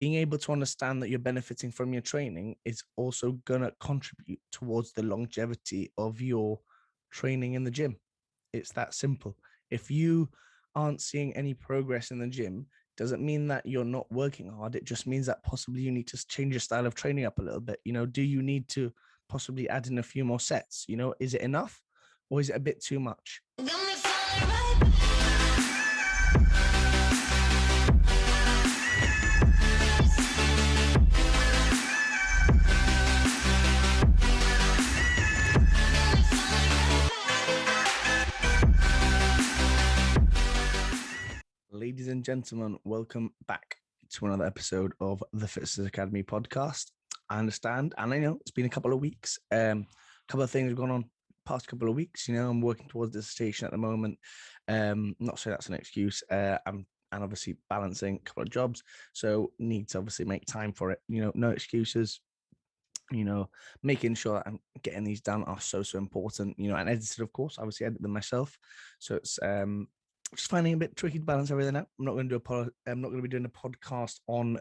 being able to understand that you're benefiting from your training is also going to contribute towards the longevity of your training in the gym. It's that simple. If you aren't seeing any progress in the gym, doesn't mean that you're not working hard. It just means that possibly you need to change your style of training up a little bit. Do you need to possibly add in a few more sets? Is it enough or is it a bit too much? Ladies and gentlemen, welcome back to another episode of the Fitzness Academy podcast. I understand, and I know it's been a couple of weeks. A couple of things have gone on past couple of weeks. I'm working towards dissertation at the moment. Not saying that's an excuse. I'm obviously balancing a couple of jobs, so need to obviously make time for it. No excuses. Making sure I'm getting these done are so important. And edited, of course. Obviously, edit them myself, so it's just finding it a bit tricky to balance everything out. I'm not going to be doing a podcast on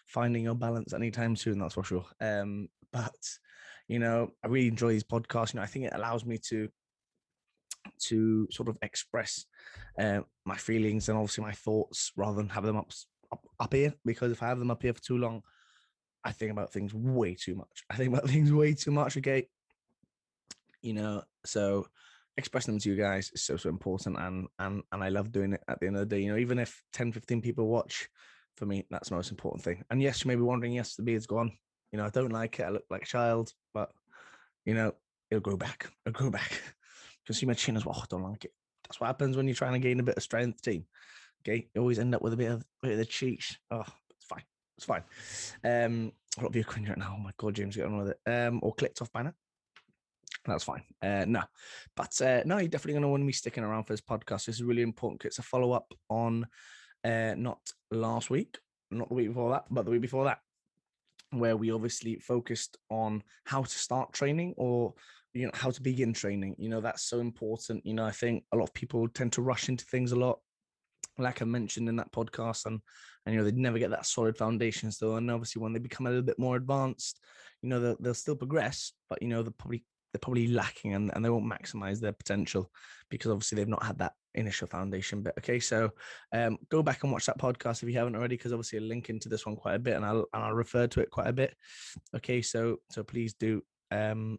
finding your balance anytime soon. That's for sure. But I really enjoy these podcasts. I think it allows me to sort of express my feelings and obviously my thoughts rather than have them up here. Because if I have them up here for too long, I think about things way too much. Okay. So expressing them to you guys is so important, and I love doing it at the end of the day. Even if 10-15 people watch, for me that's the most important thing. And yes, you may be wondering, yes, the beard's gone. I don't like it. I look like a child, but it'll grow back. You can see my chin as well. I don't like it. That's what happens when you're trying to gain a bit of strength, team. Okay, you always end up with a bit of the cheeks. Oh, it's fine. A lot of you are cringing right now. Oh my god, James, get on with it. Or clicked off by now. That's fine. No, you're definitely going to want to be sticking around for this podcast. This is really important. It's a follow-up on not last week, not the week before that, but the week before that, where we obviously focused on how to start training or how to begin training. That's so important. I think a lot of people tend to rush into things a lot, like I mentioned in that podcast, and they never get that solid foundation still. And obviously when they become a little bit more advanced, they'll still progress, but they're probably lacking and they won't maximize their potential because obviously they've not had that initial foundation bit. Okay, so go back and watch that podcast if you haven't already, because obviously I'll link into this one quite a bit and I'll refer to it quite a bit. Okay, so please do go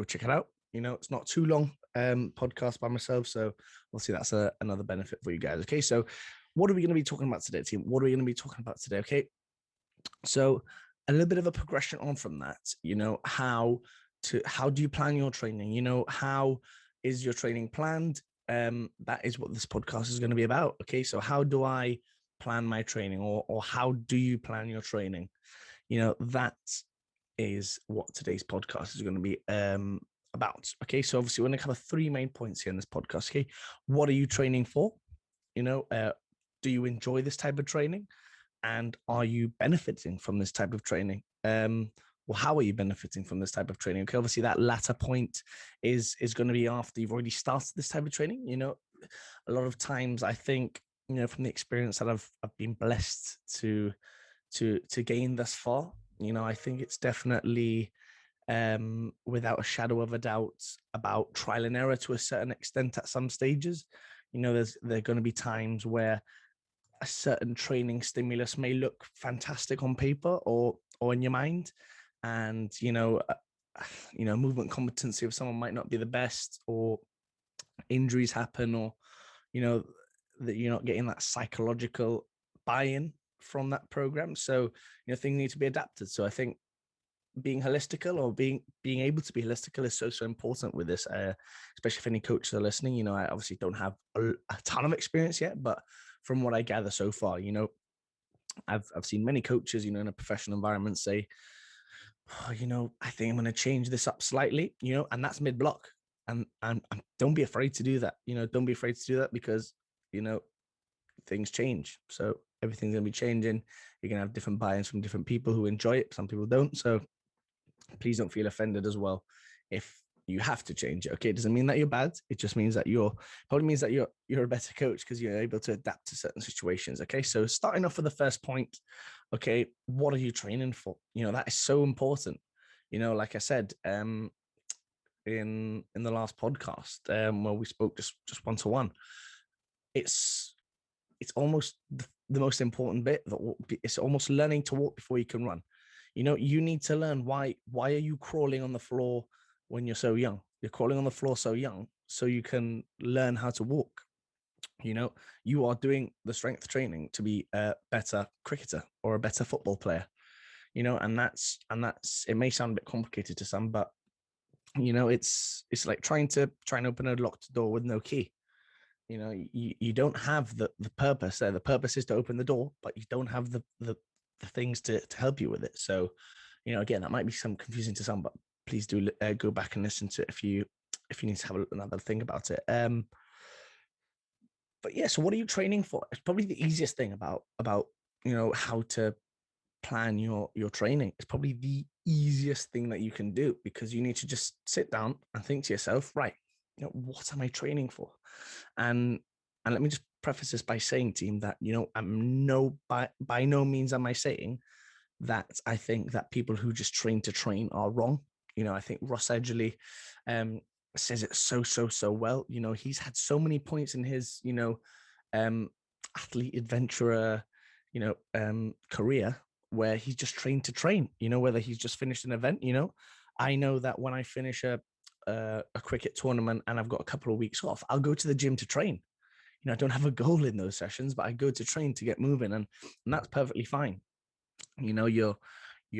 check it out. It's not too long podcast by myself, so we'll see that's another benefit for you guys. Okay, so what are we going to be talking about today, team? What are we going to be talking about today? Okay, so a little bit of a progression on from that. How do you plan your training? How is your training planned? That is what this podcast is going to be about. Okay, so how do I plan my training, or how do you plan your training? That is what today's podcast is going to be about. Okay, so obviously we're going to cover three main points here in this podcast. Okay, what are you training for? Do you enjoy this type of training, and are you benefiting from this type of training? Well, how are you benefiting from this type of training? Okay, obviously that latter point is going to be after you've already started this type of training. A lot of times I think, from the experience that I've been blessed to gain thus far, I think it's definitely without a shadow of a doubt about trial and error to a certain extent at some stages. There are going to be times where a certain training stimulus may look fantastic on paper or in your mind, and movement competency of someone might not be the best, or injuries happen, or that you're not getting that psychological buy-in from that program. So things need to be adapted. So I think being holistical, or being able to be holistical, is so important with this, especially if any coaches are listening. I obviously don't have a ton of experience yet, but from what I gather so far, I've seen many coaches, in a professional environment say, oh, I think I'm going to change this up slightly, and that's mid-block. And don't be afraid to do that. Don't be afraid to do that, because, things change. So everything's going to be changing. You're going to have different buy-ins from different people who enjoy it. Some people don't. So please don't feel offended as well if you have to change it. Okay, it doesn't mean that you're bad. It just means that you're a better coach because you're able to adapt to certain situations. Okay, so starting off with the first point. Okay, what are you training for? That is so important. Like I said, in the last podcast, where we spoke just one to one, it's almost the most important bit. It's almost learning to walk before you can run. You need to learn why are you crawling on the floor when you're so young? You're crawling on the floor so young so you can learn how to walk. You are doing the strength training to be a better cricketer or a better football player. And that's it may sound a bit complicated to some, but it's like trying to open a locked door with no key. You don't have the purpose there. The purpose is to open the door, but you don't have the things to help you with it. So, again, that might be some confusing to some, but please do go back and listen to it if you need to have another think about it. But yeah, so what are you training for? It's probably the easiest thing about how to plan your training. It's probably the easiest thing that you can do, because you need to just sit down and think to yourself, right, what am I training for? And let me just preface this by saying, team, that I'm by no means am I saying that I think that people who just train to train are wrong. I think Ross Edgley says it so well. He's had so many points in his athlete adventurer career where he's just trained to train. Whether he's just finished an event. I know that when I finish a cricket tournament and I've got a couple of weeks off, I'll go to the gym to train. I don't have a goal in those sessions, but I go to train to get moving, and that's perfectly fine. Your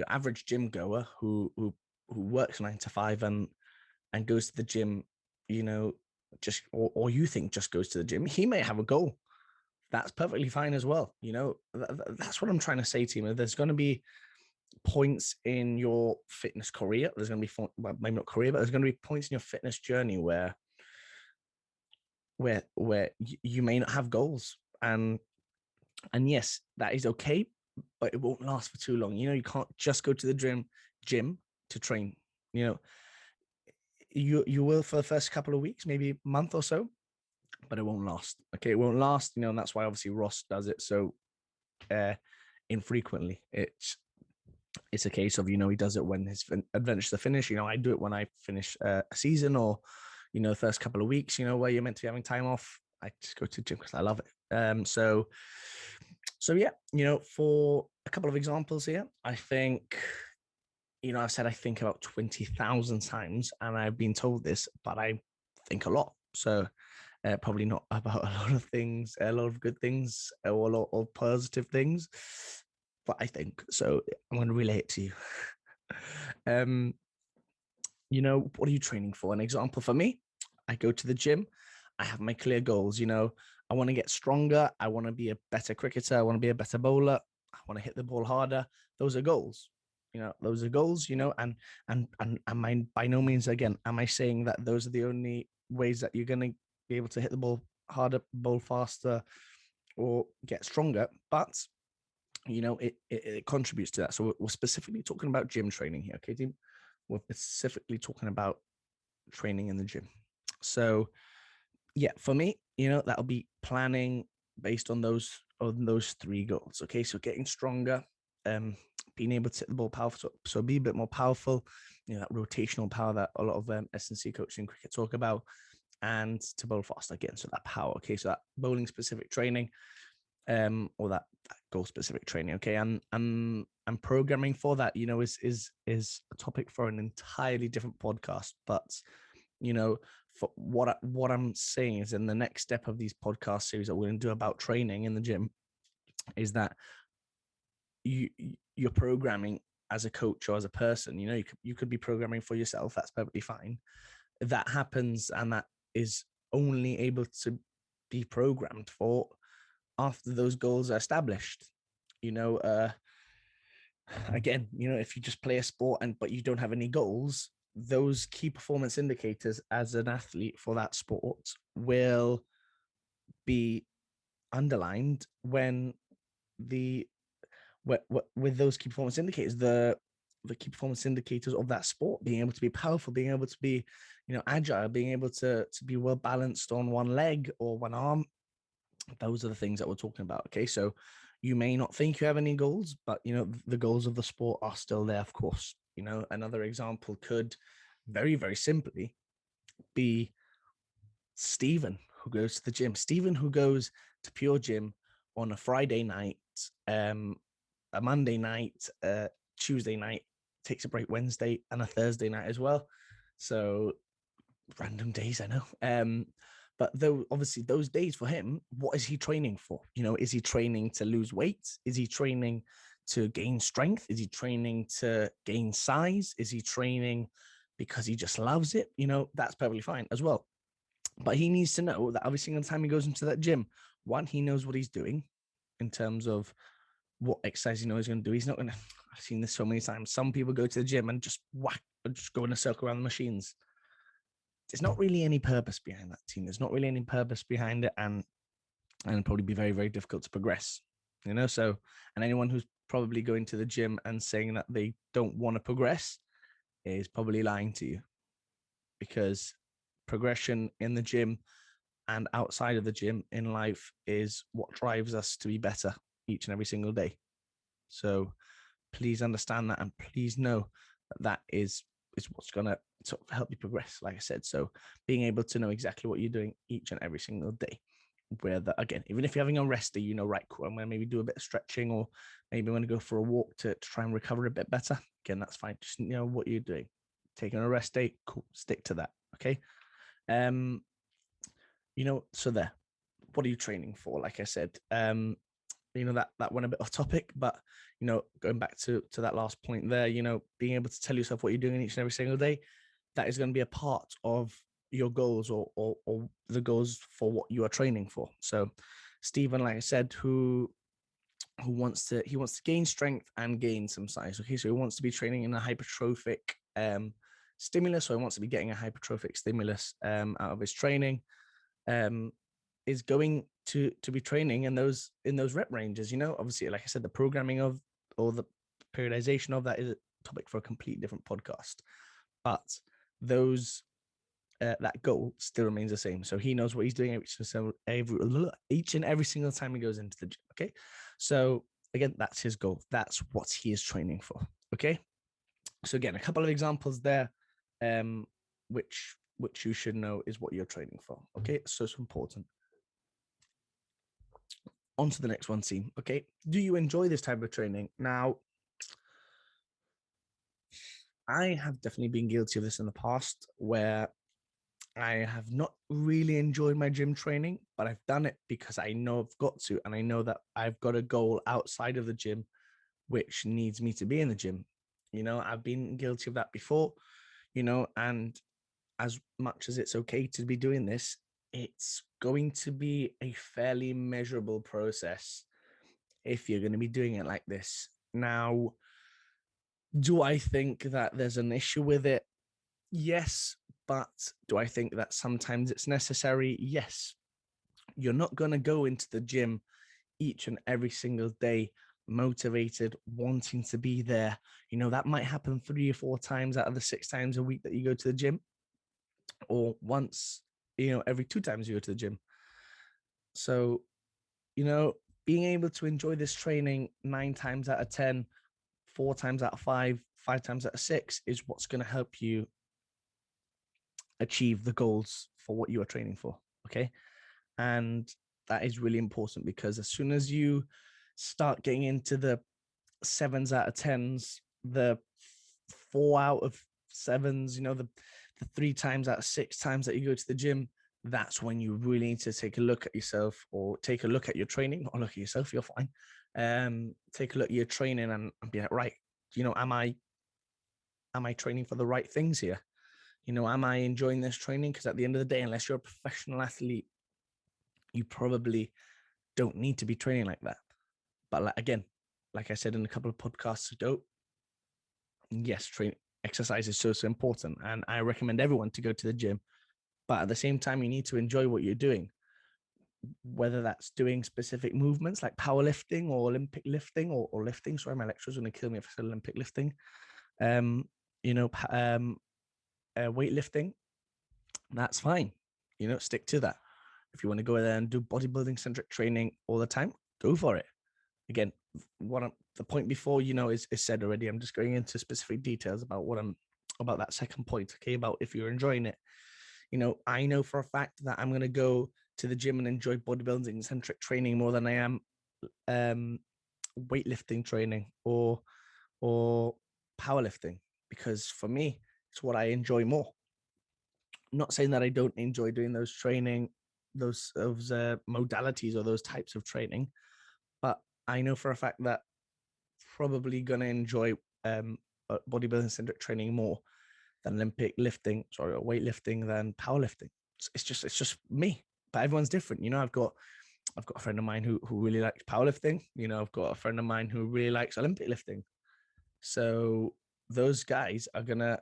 average gym goer who works 9 to 5 and goes to the gym, just or you think just goes to the gym, he may have a goal. That's perfectly fine as well. That's what I'm trying to say to you. There's going to be points in your fitness career. There's going to be, well, maybe not career, but there's going to be points in your fitness journey where you may not have goals, and yes, that is okay, but it won't last for too long. You can't just go to the gym to train. You will for the first couple of weeks, maybe a month or so, but it won't last. Okay, it won't last. And that's why obviously Ross does it so infrequently. It's a case of, he does it when his adventures are finished. I do it when I finish a season, or the first couple of weeks, where you're meant to be having time off. I just go to the gym because I love it. So yeah, for a couple of examples here, I think, I've said I think about 20,000 times, and I've been told this, but I think a lot. So probably not about a lot of things, a lot of good things, or a lot of positive things, but I think so. I'm going to relay it to you. What are you training for? An example for me, I go to the gym. I have my clear goals. I want to get stronger. I want to be a better cricketer. I want to be a better bowler. I want to hit the ball harder. Those are goals. Those are goals. And I, by no means, again, am I saying that those are the only ways that you're going to be able to hit the ball harder, bowl faster, or get stronger. But it contributes to that. So we're specifically talking about gym training here, okay, team? We're specifically talking about training in the gym. So yeah, for me, that'll be planning based on those 3 goals. Okay, so getting stronger, being able to hit the ball powerful, so be a bit more powerful, that rotational power that a lot of S&C coaches in cricket talk about, and to bowl faster again. So that power, okay, so that bowling specific training, or that goal specific training, okay, and programming for that, is a topic for an entirely different podcast. But for what I'm saying is, in the next step of these podcast series that we're going to do about training in the gym, is that you're programming as a coach or as a person. You could be programming for yourself. That's perfectly fine. That happens, and that is only able to be programmed for after those goals are established. Again, if you just play a sport but you don't have any goals, those key performance indicators as an athlete for that sport will be underlined when with those key performance indicators. the key performance indicators of that sport, being able to be powerful, being able to be, agile, being able to be well balanced on one leg or one arm. Those are the things that we're talking about. Okay. So you may not think you have any goals, but the goals of the sport are still there, of course. Another example could very, very simply be Stephen, who goes to the gym. Stephen, who goes to Pure Gym on a Friday night, a Monday night, Tuesday night, takes a break Wednesday, and a Thursday night as well. So random days, I know. But though obviously those days for him, what is he training for? Is he training to lose weight? Is he training to gain strength? Is he training to gain size? Is he training because he just loves it? That's perfectly fine as well. But he needs to know that every single time he goes into that gym, one, he knows what he's doing in terms of what exercise he's going to do. He's not going to, I've seen this so many times. Some people go to the gym and just go in a circle around the machines. There's not really any purpose behind that team. There's not really any purpose behind it, and probably be very, very difficult to progress. So, and anyone who's probably going to the gym and saying that they don't want to progress is probably lying to you, because progression in the gym and outside of the gym in life is what drives us to be better each and every single day. So please understand that, and please know that is what's going to sort of help you progress, like I said. So being able to know exactly what you're doing each and every single day, whether, again, even if you're having a rest day, right, cool, I'm going to maybe do a bit of stretching, or maybe I'm going to go for a walk to try and recover a bit better. Again, that's fine. Just know what you're doing. Taking a rest day, cool, stick to that. Okay. So there, what are you training for? Like I said, that went a bit off topic, but going back to that last point there, being able to tell yourself what you're doing each and every single day, that is going to be a part of your goals, or the goals for what you are training for. So Stephen, like I said, who wants to gain strength and gain some size. Okay, so he wants to be training in a hypertrophic stimulus, so he wants to be getting a hypertrophic stimulus out of his training. Is going to be training in those rep ranges. Obviously, like I said, the programming of, or the periodization of that is a topic for a completely different podcast, but those that goal still remains the same. So he knows what he's doing each and every single time he goes into the gym. Okay, so again, that's his goal. That's what he is training for. Okay, so again, a couple of examples there, which you should know is what you're training for. Okay, so it's important. On to the next one, team. Okay, do you enjoy this type of training? Now, I have definitely been guilty of this in the past, where I have not really enjoyed my gym training, but I've done it because I know I've got to, and I know that I've got a goal outside of the gym which needs me to be in the gym. I've been guilty of that before, and as much as it's okay to be doing this, it's going to be a fairly measurable process if you're going to be doing it like this. Now, do I think that there's an issue with it? Yes. But do I think that sometimes it's necessary? Yes. You're not going to go into the gym each and every single day motivated, wanting to be there. That might happen 3 or 4 times out of the 6 times a week that you go to the gym, or once, every 2 times you go to the gym. So, being able to enjoy this training 9 times out of 10, 4 times out of 5, 5 times out of 6 is what's going to help you achieve the goals for what you are training for. Okay. And that is really important, because as soon as you start getting into the 7s out of 10s, the 4 out of 7s, the 3 times out of 6 times that you go to the gym, that's when you really need to take a look at yourself, or take a look at your training. Not look at yourself, you're fine. Take a look at your training and be like, right, am I training for the right things here? Am I enjoying this training? Because at the end of the day, unless you're a professional athlete, you probably don't need to be training like that. But again, like I said in a couple of podcasts ago, yes, exercise is so important, and I recommend everyone to go to the gym. But at the same time, you need to enjoy what you're doing, whether that's doing specific movements like powerlifting or Olympic lifting, or lifting. Sorry, my lecturer's going to kill me if I said Olympic lifting. You know, weightlifting, that's fine. You know, stick to that. If you want to go there and do bodybuilding centric training all the time, go for it. Again, the point before, you know, is said already. I'm just going into specific details about about that second point. Okay, about if you're enjoying it. You know, I know for a fact that I'm going to go to the gym and enjoy bodybuilding centric training more than I am weightlifting training or powerlifting, because for me, it's what I enjoy more. I'm not saying that I don't enjoy doing those training, those modalities or those types of training, but I know for a fact that probably going to enjoy bodybuilding centric training more than Olympic lifting, or weightlifting than powerlifting. It's just me, but everyone's different. You know, I've got a friend of mine who really likes powerlifting. You know, I've got a friend of mine who really likes Olympic lifting. So those guys are going to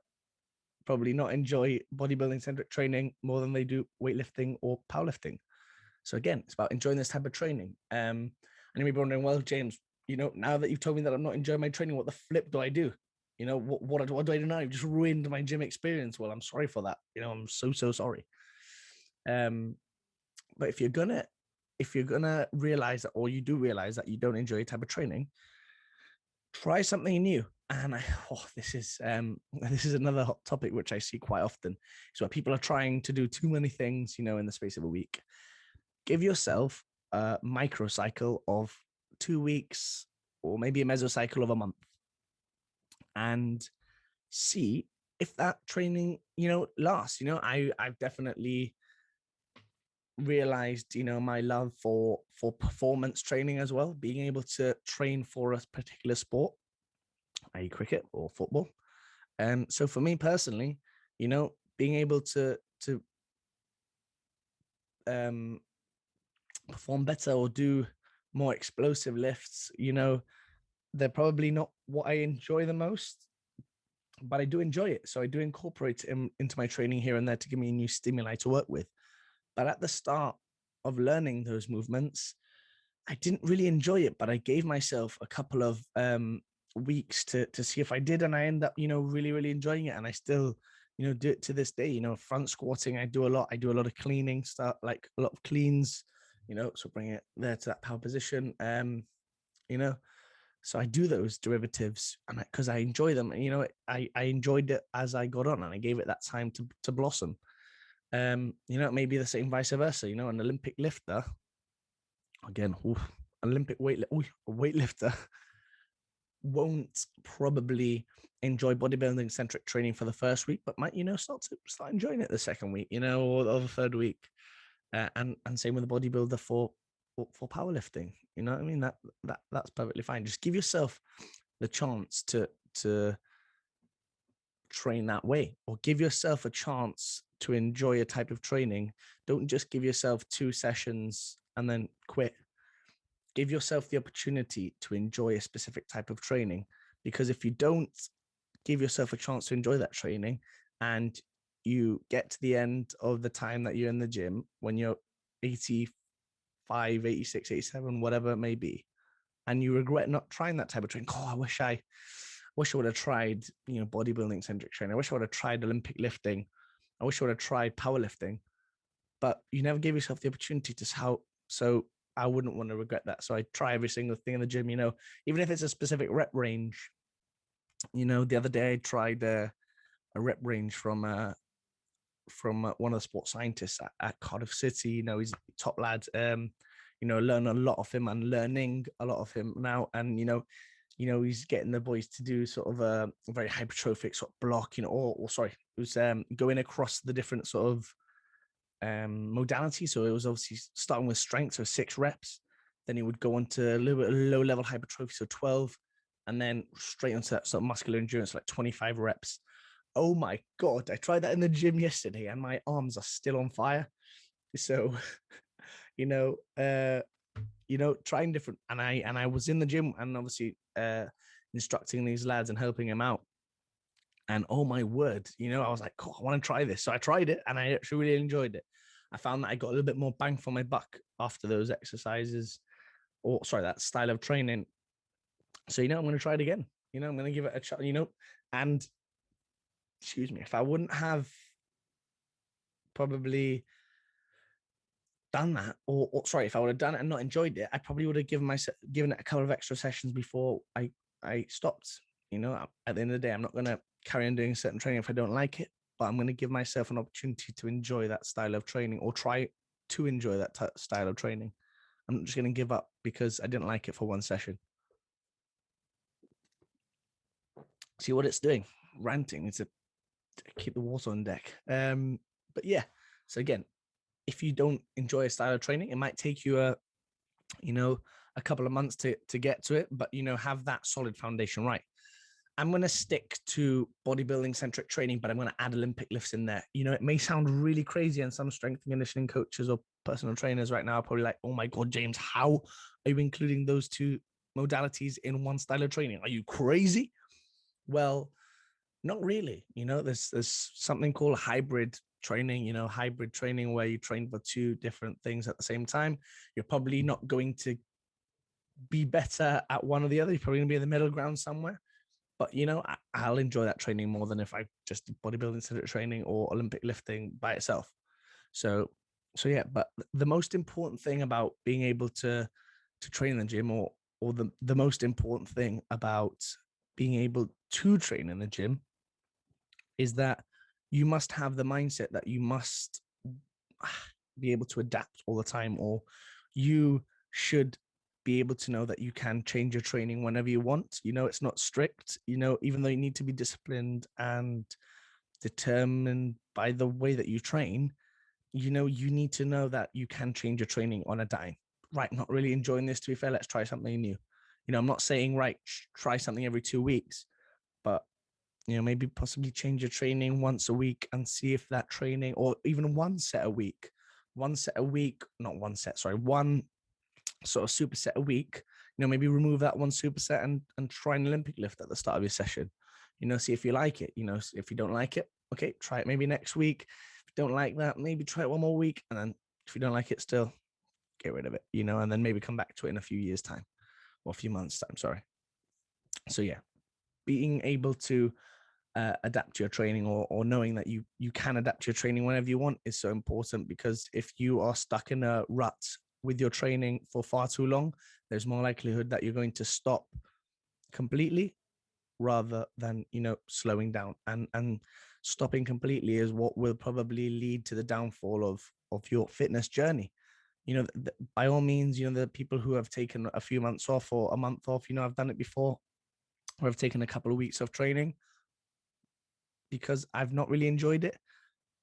probably not enjoy bodybuilding centric training more than they do weightlifting or powerlifting. So again, it's about enjoying this type of training. And you may be wondering, well, James, you know, now that you've told me that I'm not enjoying my training, what the flip do I do? You know, what do I do now? You've just ruined my gym experience. Well, I'm sorry for that. You know, I'm so sorry. But if you're gonna realize that, or you do realize that you don't enjoy a type of training, try something new. And this is another hot topic which I see quite often. Is where people are trying to do too many things, you know, in the space of a week. Give yourself a microcycle of 2 weeks, or maybe a mesocycle of a month, and see if that training, you know, lasts. You know, I've definitely realized, you know, my love for performance training as well, being able to train for a particular sport, i.e. cricket or football. So for me personally, you know, being able to perform better or do more explosive lifts, you know, they're probably not what I enjoy the most, but I do enjoy it. So I do incorporate it into my training here and there to give me a new stimuli to work with. But at the start of learning those movements, I didn't really enjoy it, but I gave myself a couple of weeks to see if I did, and I end up, you know, really enjoying it. And I still, you know, do it to this day. You know, front squatting, I do a lot of cleaning stuff, like a lot of cleans, you know, so bring it there to that power position. You know, so I do those derivatives, and because I enjoy them, and you know, I enjoyed it as I got on, and I gave it that time to blossom. You know, it may be the same vice versa. You know, an Olympic lifter, again, Olympic weightlifter won't probably enjoy bodybuilding centric training for the first week, but might, you know, start enjoying it the second week, you know, or the third week. And same with the bodybuilder for powerlifting. You know what I mean? That's perfectly fine. Just give yourself the chance to train that way, or give yourself a chance to enjoy a type of training. Don't just give yourself 2 sessions and then quit. Give yourself the opportunity to enjoy a specific type of training, because if you don't give yourself a chance to enjoy that training, and you get to the end of the time that you're in the gym when you're 85, 86, 87, whatever it may be, and you regret not trying that type of training. I wish I would have tried, you know, bodybuilding centric training. I wish I would have tried Olympic lifting. I wish I would have tried powerlifting. But you never gave yourself the opportunity to so I wouldn't want to regret that. So I try every single thing in the gym, you know, even if it's a specific rep range. You know, the other day I tried a rep range from one of the sports scientists at Cardiff City. You know, he's a top lad. You know, learn a lot of him and learning a lot of him now. And, you know, he's getting the boys to do sort of a very hypertrophic sort of block, you know, or sorry, it was going across the different sort of modalities. So it was obviously starting with strength, so 6 reps. Then he would go on to a little bit of low level hypertrophy, so 12, and then straight onto that sort of muscular endurance, like 25 reps. Oh my God, I tried that in the gym yesterday and my arms are still on fire. So, you know, trying different, and I was in the gym and obviously instructing these lads and helping them out. And oh my word, you know, I was like, I want to try this. So I tried it and I actually really enjoyed it. I found that I got a little bit more bang for my buck after those exercises, or sorry, that style of training. So, you know, I'm going to try it again. I'm going to give it a shot, and excuse me, if I wouldn't have probably done that, or sorry, if I would have done it and not enjoyed it, I probably would have given it a couple of extra sessions before I stopped. At the end of the day, I'm not going to carry on doing certain training if I don't like it, but I'm going to give myself an opportunity to enjoy that style of training, or try to enjoy that style of training. I'm not just going to give up because I didn't like it for one session. See what it's doing? Ranting. It's to keep the water on deck. But yeah. So again, if you don't enjoy a style of training, it might take you a couple of months to get to it, but have that solid foundation right. I'm going to stick to bodybuilding centric training, but I'm going to add Olympic lifts in there. It may sound really crazy, and some strength and conditioning coaches or personal trainers right now are probably like, oh my God, James, how are you including those two modalities in one style of training? Are you crazy? Well, not really. There's something called hybrid training, hybrid training where you train for two different things at the same time. You're probably not going to be better at one or the other. You're probably going to be in the middle ground somewhere. But, I'll enjoy that training more than if I just did bodybuilding centric training or Olympic lifting by itself. So yeah, but the most important thing about being able to train in the gym, or the most important thing about being able to train in the gym, is that you must have the mindset that you must be able to adapt all the time, or you should be able to know that you can change your training whenever you want. It's not strict, even though you need to be disciplined and determined by the way that you train, you need to know that you can change your training on a dime. Right, not really enjoying this, to be fair, let's try something new. I'm not saying, right, try something every 2 weeks, but maybe possibly change your training once a week and see if that training, or even one sort of superset a week, maybe remove that one superset and try an Olympic lift at the start of your session, see if you like it. If you don't like it, okay, try it maybe next week. If you don't like that, maybe try it one more week. And then if you don't like it still, get rid of it, and then maybe come back to it in a few years' time, or a few months' time, sorry. So yeah, being able to adapt your training, or knowing that you can adapt your training whenever you want, is so important, because if you are stuck in a rut with your training for far too long, there's more likelihood that you're going to stop completely rather than slowing down, and stopping completely is what will probably lead to the downfall of your fitness journey. By all means, the people who have taken a few months off or a month off, I've done it before, or I've taken a couple of weeks of training because I've not really enjoyed it.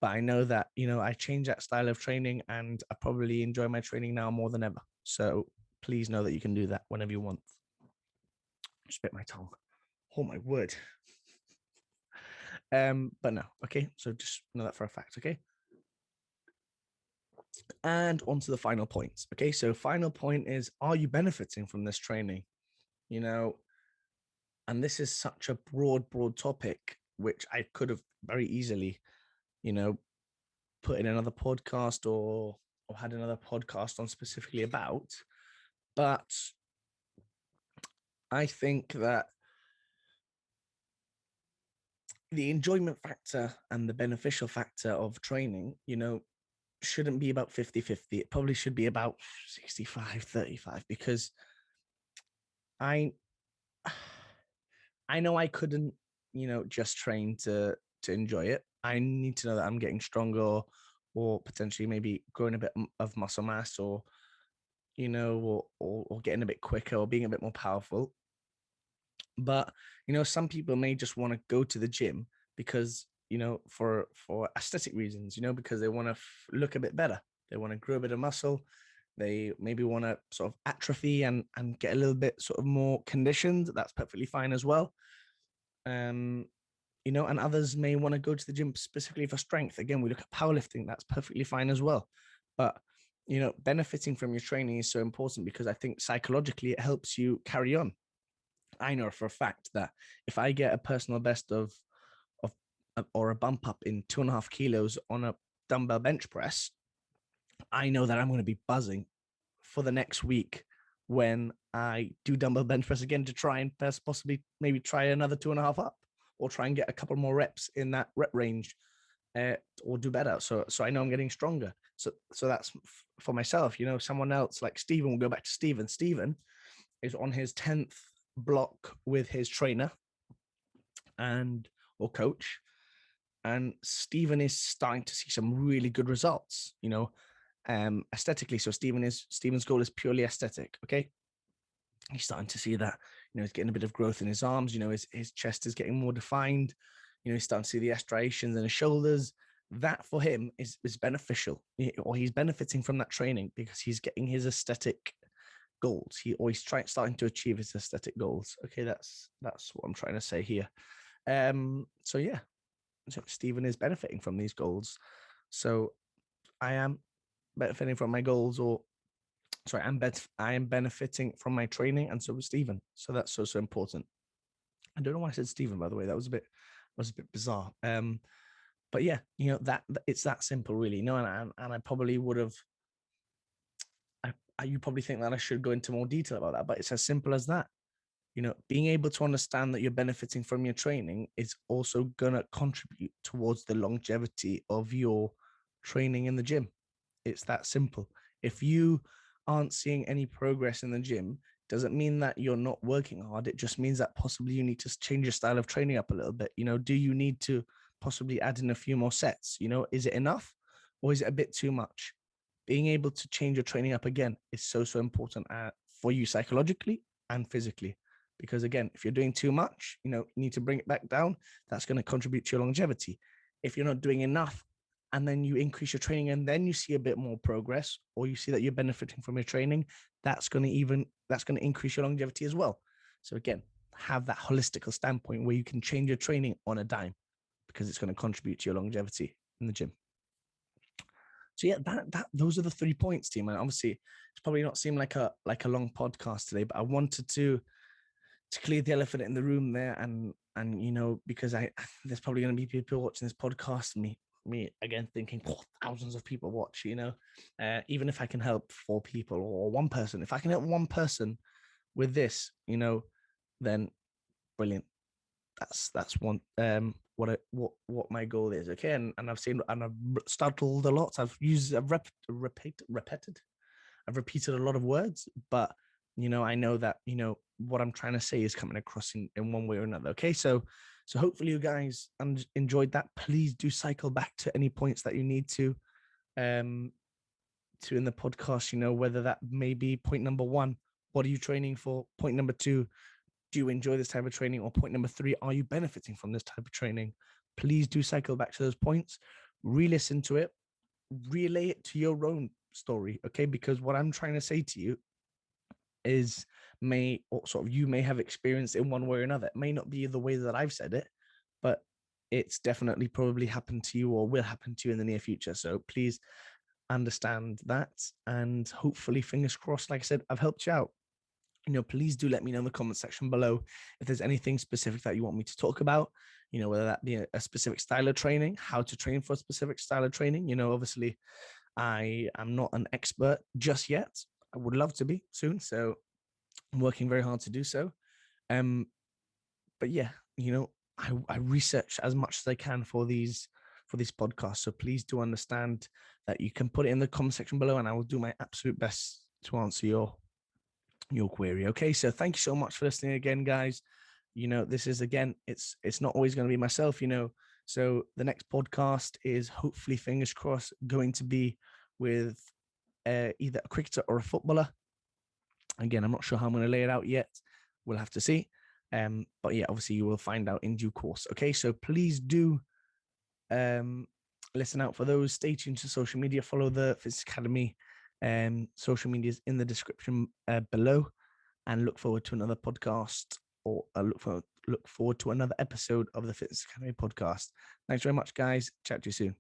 But I know that, I changed that style of training, and I probably enjoy my training now more than ever. So please know that you can do that whenever you want. Just bit my tongue. Oh my word. But no, okay. So just know that for a fact, okay? And on to the final points. Okay. So final point is, are you benefiting from this training? And this is such a broad topic, which I could have very easily, put in another podcast, or had another podcast on specifically about. But I think that the enjoyment factor and the beneficial factor of training, shouldn't be about 50-50. It probably should be about 65-35, because I know I couldn't, just train to enjoy it. I need to know that I'm getting stronger, or potentially maybe growing a bit of muscle mass, or or getting a bit quicker, or being a bit more powerful. But some people may just want to go to the gym because for aesthetic reasons, because they want to look a bit better, they want to grow a bit of muscle, they maybe want to sort of atrophy and get a little bit sort of more conditioned. That's perfectly fine as well. And others may want to go to the gym specifically for strength. Again, we look at powerlifting, that's perfectly fine as well. But benefiting from your training is so important, because I think psychologically it helps you carry on. I know for a fact that if I get a personal best of or a bump up in 2.5 kilos on a dumbbell bench press, I know that I'm going to be buzzing for the next week when I do dumbbell bench press again to try and possibly maybe try another 2.5 up, or try and get a couple more reps in that rep range, or do better. So I know I'm getting stronger. So that's for myself. Someone else like Stephen, will go back to Stephen. Stephen is on his 10th block with his trainer or coach. And Stephen is starting to see some really good results, aesthetically. So Stephen's goal is purely aesthetic. Okay. He's starting to see that, he's getting a bit of growth in his arms, his chest is getting more defined, he's starting to see the striations in his shoulders. That for him is beneficial, or he's benefiting from that training because he's getting his aesthetic goals. Starting to achieve his aesthetic goals. Okay. That's what I'm trying to say here. So yeah, so Stephen is benefiting from these goals. So I am benefiting from my goals, I am benefiting from my training, and so is Stephen. So that's so important. I don't know why I said Stephen, by the way. That was a bit bizarre. But yeah, that it's that simple, really. And I probably would have. You probably think that I should go into more detail about that, but it's as simple as that. Being able to understand that you're benefiting from your training is also gonna contribute towards the longevity of your training in the gym. It's that simple. If you aren't seeing any progress in the gym, doesn't mean that you're not working hard. It just means that possibly you need to change your style of training up a little bit. Do you need to possibly add in a few more sets? Is it enough, or is it a bit too much? Being able to change your training up again is so important for you psychologically and physically. Because again, if you're doing too much, you need to bring it back down. That's going to contribute to your longevity. If you're not doing enough, and then you increase your training, and then you see a bit more progress, or you see that you're benefiting from your training, that's going to increase your longevity as well. So again, have that holistical standpoint where you can change your training on a dime, because it's going to contribute to your longevity in the gym. So yeah, those are the 3 points, team. And obviously, it's probably not seem like a long podcast today, but I wanted to clear the elephant in the room there, and because there's probably going to be people watching this podcast, me again thinking, thousands of people watch, even if I can help 4 people or 1 person, if I can help 1 person with this, then brilliant. That's one, what my goal is. Okay. And I've startled a lot. I've repeated a lot of words, but I know that, what I'm trying to say is coming across in one way or another. Okay. So hopefully you guys enjoyed that. Please do cycle back to any points that you need to in the podcast, whether that may be point number 1, what are you training for? Point number 2, do you enjoy this type of training? Or point number 3, are you benefiting from this type of training? Please do cycle back to those points, re-listen to it, relay it to your own story. Okay. Because what I'm trying to say to you is you may have experienced in one way or another. It may not be the way that I've said it, but it's definitely probably happened to you or will happen to you in the near future. So please understand that, and hopefully, fingers crossed, like I said, I've helped you out. Please do let me know in the comment section below if there's anything specific that you want me to talk about, whether that be a specific style of training, how to train for a specific style of training. Obviously I am not an expert just yet. I would love to be soon. So I'm working very hard to do so. But yeah, I research as much as I can for these podcasts. So please do understand that you can put it in the comment section below, and I will do my absolute best to answer your query. Okay. So thank you so much for listening again, guys. This is, again, it's not always going to be myself, so the next podcast is hopefully, fingers crossed, going to be with either a cricketer or a footballer. Again, I'm not sure how I'm going to lay it out yet. We'll have to see. But yeah, obviously you will find out in due course. Okay. So please do listen out for those. Stay tuned to social media. Follow the Fitzness Academy social medias in the description below, and look forward to another podcast, or look forward to another episode of the Fitzness Academy podcast. Thanks very much, guys. Chat to you soon.